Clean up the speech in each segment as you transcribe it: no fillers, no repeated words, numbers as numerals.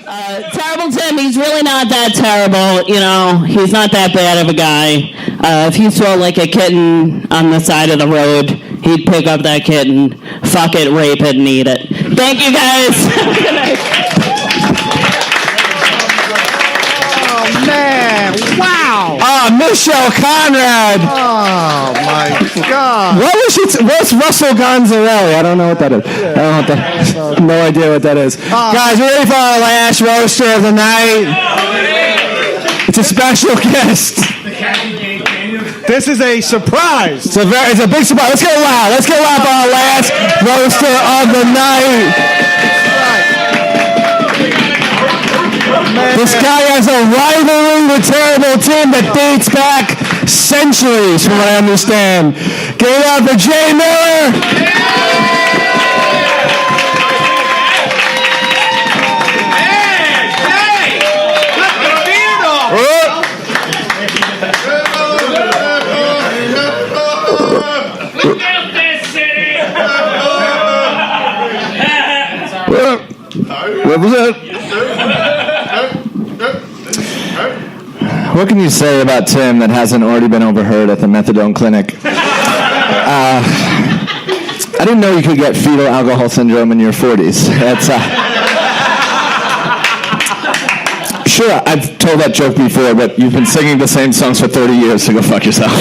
Terrible Tim, he's really not that terrible. You know, he's not that bad of a guy. If he saw like a kitten on the side of the road, he'd pick up that kitten, fuck it, rape it, and eat it. Thank you, guys. Good night. Oh, man. Wow. Michelle Conrad. Oh, my God. What's Russell Gonzarelli? I don't know what that is. I don't know what that, no idea what that is. Guys, we're ready for our last roaster of the night. It's a special guest. This is a surprise. It's a big surprise. Let's get loud. Let's get loud for our last roaster of the night. This guy has a rivalry with Terrible Tim that dates back centuries, from what I understand. Give it up for Jay Miller. Hey! Look at the beard off! Look out there, city! What was that? What can you say about Tim that hasn't already been overheard at the methadone clinic? I didn't know you could get fetal alcohol syndrome in your 40s. Sure, I've told that joke before, but you've been singing the same songs for 30 years, so go fuck yourself.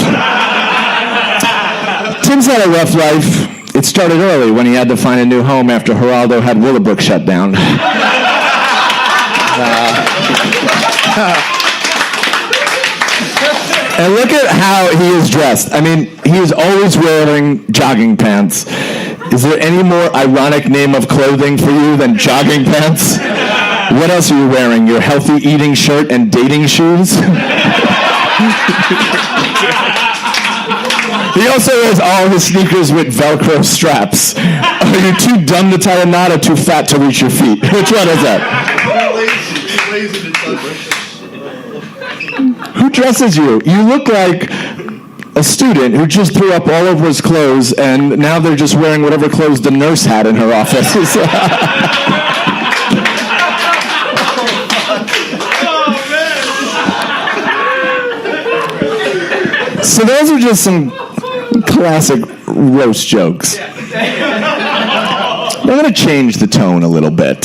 Tim's had a rough life. It started early when he had to find a new home after Geraldo had Willowbrook shut down. And look at how he is dressed. I mean, he is always wearing jogging pants. Is there any more ironic name of clothing for you than jogging pants? What else are you wearing? Your healthy eating shirt and dating shoes? He also wears all his sneakers with Velcro straps. Are you too dumb to tie a knot or too fat to reach your feet? Which one is that? Who dresses you? You look like a student who just threw up all over his clothes, and now they're just wearing whatever clothes the nurse had in her office. So those are just some classic roast jokes. I'm going to change the tone a little bit.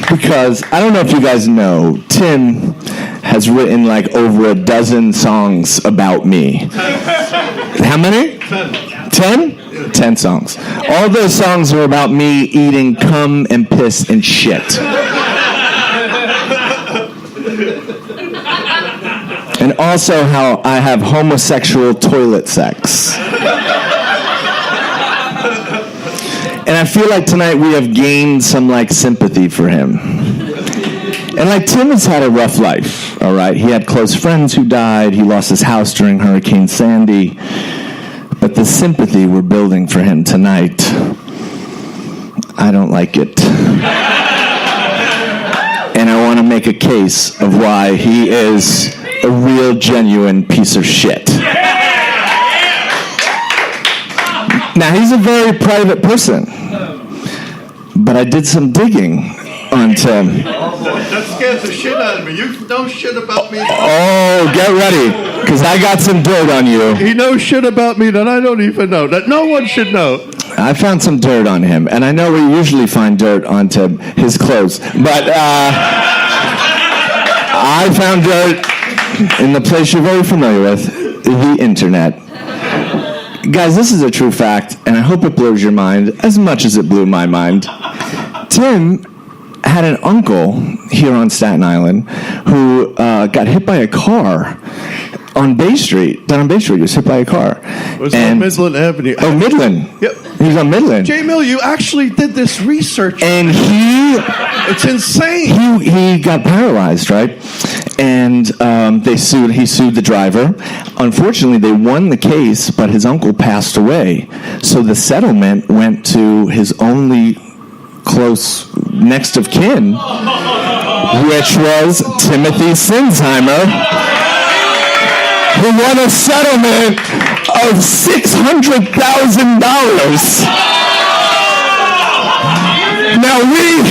Because I don't know if you guys know, Tim has written like over a dozen songs about me. How many? 10? 10 songs. All those songs are about me eating cum and piss and shit. And also how I have homosexual toilet sex. And I feel like tonight we have gained some like sympathy for him. And like Tim has had a rough life, all right? He had close friends who died. He lost his house during Hurricane Sandy. But the sympathy we're building for him tonight, I don't like it. And I want to make a case of why he is a real genuine piece of shit. Now, he's a very private person, but I did some digging on Tim. That scares the shit out of me. You know shit about me. Oh, get ready, because I got some dirt on you. He knows shit about me that I don't even know, that no one should know. I found some dirt on him, and I know we usually find dirt on Tim, his clothes, but I found dirt in the place you're very familiar with, the internet. Guys, this is a true fact, and I hope it blows your mind as much as it blew my mind. Tim had an uncle here on Staten Island who got hit by a car on Bay Street. Down on Bay Street, he was hit by a car. It was on Midland Avenue. Oh, Midland. Yep. He was on Midland. Jay Mill, you actually did this research. And it's insane. He got paralyzed, right? And he sued the driver. Unfortunately, they won the case, but his uncle passed away. So the settlement went to his only close next of kin, which was Timothy Sinsheimer, who won a settlement of $600,000. Now we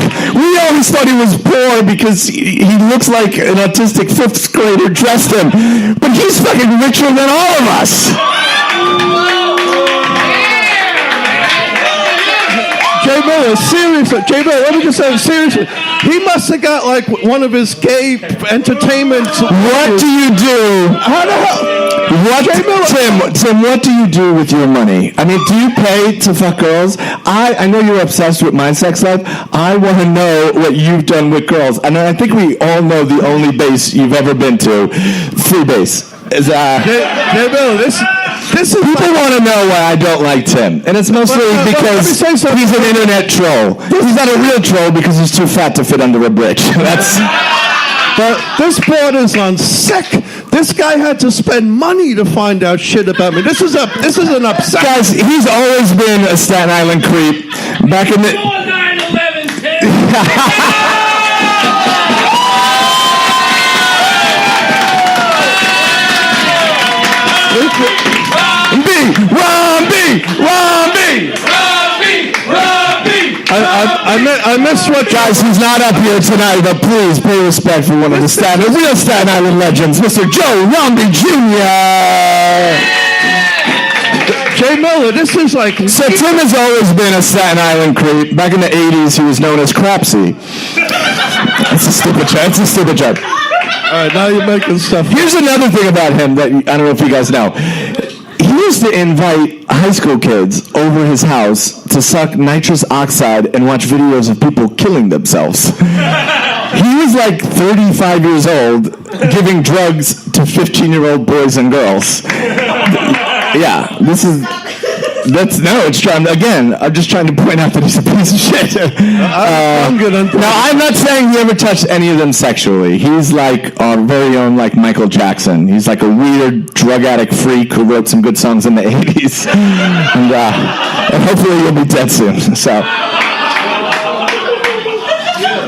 owe $600,000 thought he was poor because he looks like an autistic fifth grader dressed him. But he's fucking richer than all of us. Jay Miller, seriously. Jay Miller, let me just say, seriously. He must have got like one of his gay entertainment. What do you do? How the hell? Tim, what do you do with your money? I mean, do you pay to fuck girls? I know you're obsessed with my sex life. I want to know what you've done with girls. And I think we all know the only base you've ever been to, free base. Jay Miller, this is people want to know why I don't like Tim, and it's mostly because he's an internet troll. He's not a real troll because he's too fat to fit under a bridge. But this board is on sick. This guy had to spend money to find out shit about me. This is an upset. Guys, he's always been a Staten Island creep. Back in the 9/11, I missed what guys. He's not up here tonight, but please pay respect for one of the real Staten Island legends, Mr. Joe Romney Jr. Jay Miller, this is like... So Tim has always been a Staten Island creep. Back in the 80s, he was known as Crapsy. That's a stupid joke. All right, now you're making stuff. Here's another thing about him that I don't know if you guys know. He used to invite high school kids over his house to suck nitrous oxide and watch videos of people killing themselves. He was like 35 years old, giving drugs to 15-year-old boys and girls. Yeah, it's trying. Again, I'm just trying to point out that he's a piece of shit. Now, I'm not saying he ever touched any of them sexually. He's like our very own, like Michael Jackson. He's like a weird drug addict freak who wrote some good songs in the 80s, and hopefully he'll be dead soon. So.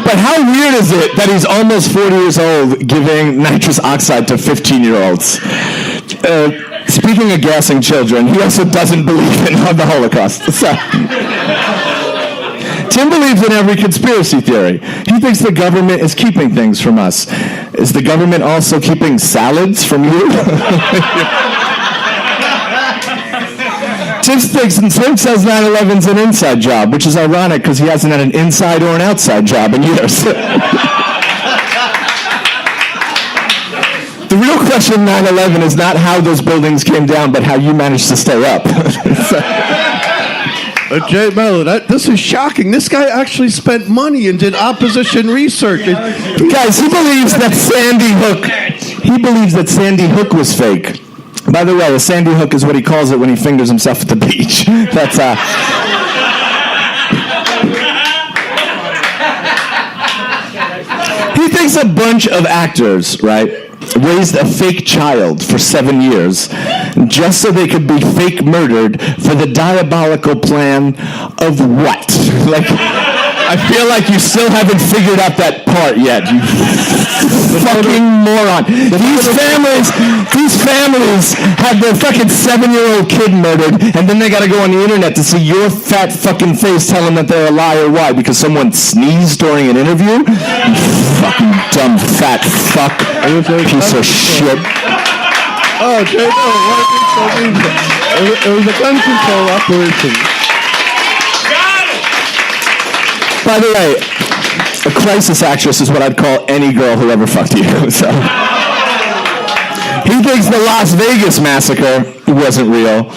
But how weird is it that he's almost 40 years old giving nitrous oxide to 15-year-olds? Speaking of gassing children, he also doesn't believe in the Holocaust. So, Tim believes in every conspiracy theory. He thinks the government is keeping things from us. Is the government also keeping salads from you? Tim says 9/11's an inside job, which is ironic because he hasn't had an inside or an outside job in years. The real question 9/11 is not how those buildings came down, but how you managed to stay up. Jay Miller, this is shocking. This guy actually spent money and did opposition research. Guys, he believes that Sandy Hook was fake. By the way, a Sandy Hook is what he calls it when he fingers himself at the beach. That's He thinks a bunch of actors, right, raised a fake child for 7 years just so they could be fake murdered for the diabolical plan of what? Like, I feel like you still haven't figured out that part yet, you fucking moron. These families have their fucking 7-year-old kid murdered, and then they gotta go on the internet to see your fat fucking face tell them that they're a liar. Why? Because someone sneezed during an interview? You fucking dumb fat fuck. Piece of shit. Oh, Jay, no, it was a gun control operation. By the way, a crisis actress is what I'd call any girl who ever fucked you. So. He thinks the Las Vegas massacre wasn't real,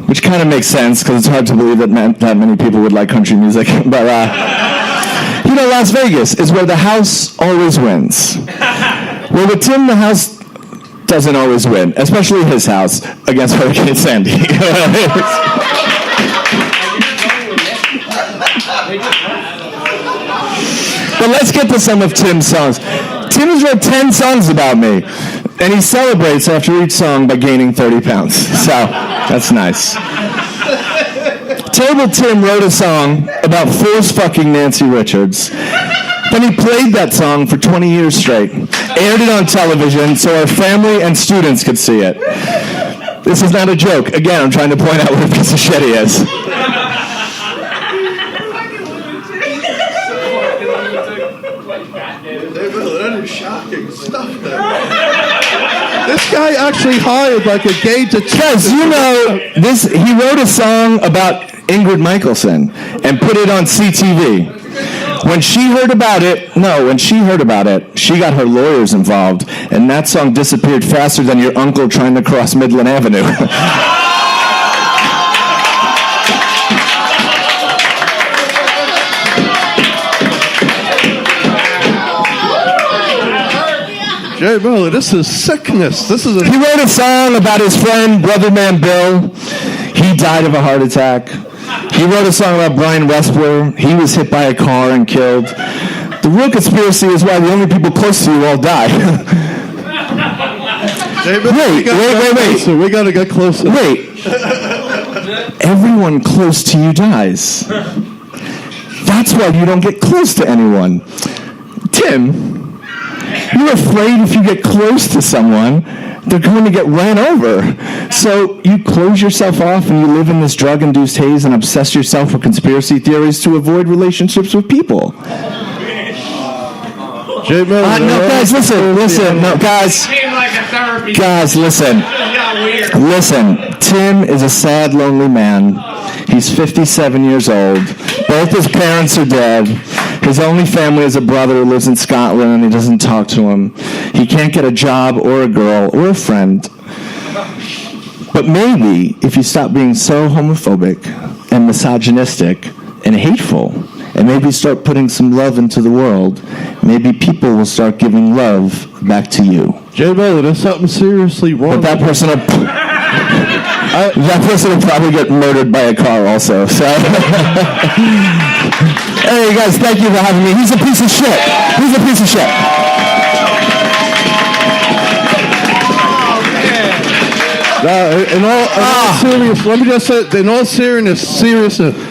which kind of makes sense because it's hard to believe that many people would like country music. But, Las Vegas is where the house always wins. Well, with Tim, the house doesn't always win, especially his house against Hurricane Sandy. But let's get to some of Tim's songs. Tim has wrote 10 songs about me, and he celebrates after each song by gaining 30 pounds. So, that's nice. Terrible Tim wrote a song about force fucking Nancy Richards. Then he played that song for 20 years straight, aired it on television so our family and students could see it. This is not a joke. Again, I'm trying to point out what a piece of shit he is. That is shocking stuff, man. This guy actually hired like a gay detective. Because you know, he wrote a song about Ingrid Michaelson and put it on CTV. When she heard about it, she got her lawyers involved, and that song disappeared faster than your uncle trying to cross Midland Avenue. Jay Miller, this is sickness. He wrote a song about his friend, Brotherman Bill. He died of a heart attack. He wrote a song about Brian Westler. He was hit by a car and killed. The real conspiracy is why the only people close to you all die. Wait. We gotta get closer. Wait. Everyone close to you dies. That's why you don't get close to anyone. Tim, you're afraid if you get close to someone, they're going to get ran over. So you close yourself off and you live in this drug-induced haze and obsess yourself with conspiracy theories to avoid relationships with people. Jay Miller, No, guys, listen. No, guys, listen. Listen, Tim is a sad, lonely man. He's 57 years old. Both his parents are dead. His only family is a brother who lives in Scotland, and he doesn't talk to him. He can't get a job or a girl or a friend. But maybe if you stop being so homophobic and misogynistic and hateful, and maybe start putting some love into the world, maybe people will start giving love back to you. Jay Miller, there's something seriously wrong. But that person will probably get murdered by a car also. So, hey guys, thank you for having me. He's a piece of shit. In all seriousness, let me just say, in all seriousness,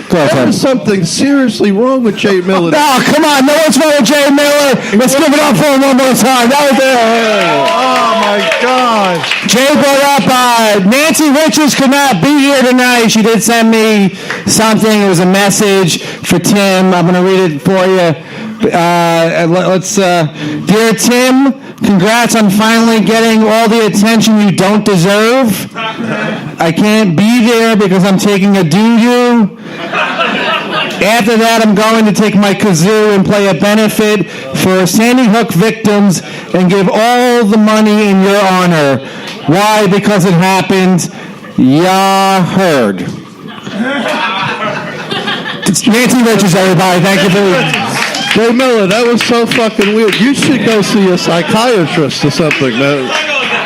there is something seriously wrong with Jay Miller. Oh, come on, no one's wrong with Jay Miller. Let's give it up for him one more time. That was it. Oh my God. Jay brought up Nancy Richards could not be here tonight. She did send me something. It was a message for Tim. I'm going to read it for you. Dear Tim, congrats on finally getting all the attention you don't deserve. I can't be there because I'm taking a doo-doo. After that, I'm going to take my kazoo and play a benefit for Sandy Hook victims and give all the money in your honor. Why? Because it happened. Ya heard. It's Nancy Richards, everybody. Thank you for... Jay Miller, that was so fucking weird. You should go see a psychiatrist or something, man.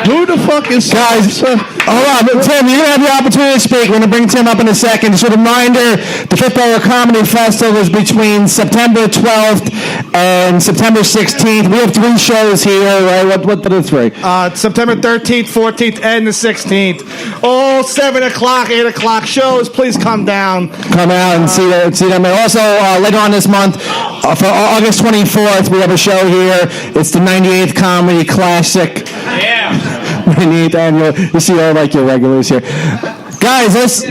Who the fuck is... Guys, hold on, but Tim, you're going to have the opportunity to speak. We're going to bring Tim up in a second. Just a reminder, the Footballer Comedy Festival is between September 12th and September 16th. We have 3 shows here, right? What are the 3? September 13th, 14th, and the 16th. All 7 o'clock, 8 o'clock shows. Please come down. Come out and see them. And also, later on this month, for August 24th, we have a show here. It's the 98th Comedy Classic. Yeah. 98th annual. You see all like your regulars here. Guys, let's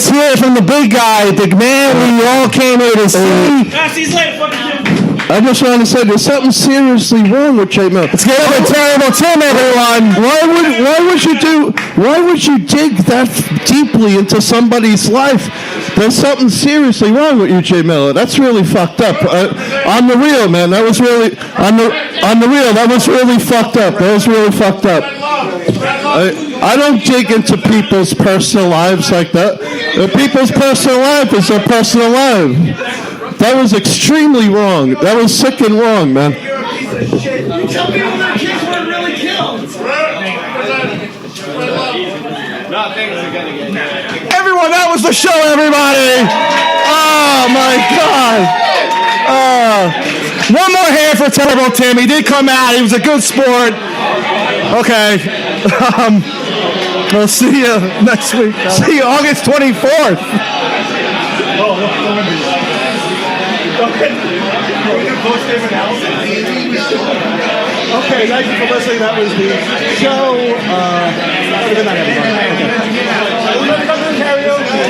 hear it from the big guy, the man we all came here to see. He's late. Fucking Jim. I just want to say there's something seriously wrong with Jay Miller. Let's get over terrible Tim, everyone. Why would you dig that deeply into somebody's life? There's something seriously wrong with you, Jay Miller. That's really fucked up. On the real, man, that was really on the real. That was really fucked up. That was really fucked up. I don't dig into people's personal lives like that. People's personal life is their personal life. That was extremely wrong. That was sick and wrong, man. You tell people their kids weren't really killed. Everyone, that was the show, everybody. Oh, my God. One more hand for Terrible Tim. He did come out. He was a good sport. Okay. We'll see you next week. See you August 24th. Okay, thank you for listening. That was the show. Good night, everybody. Okay. Karaoke.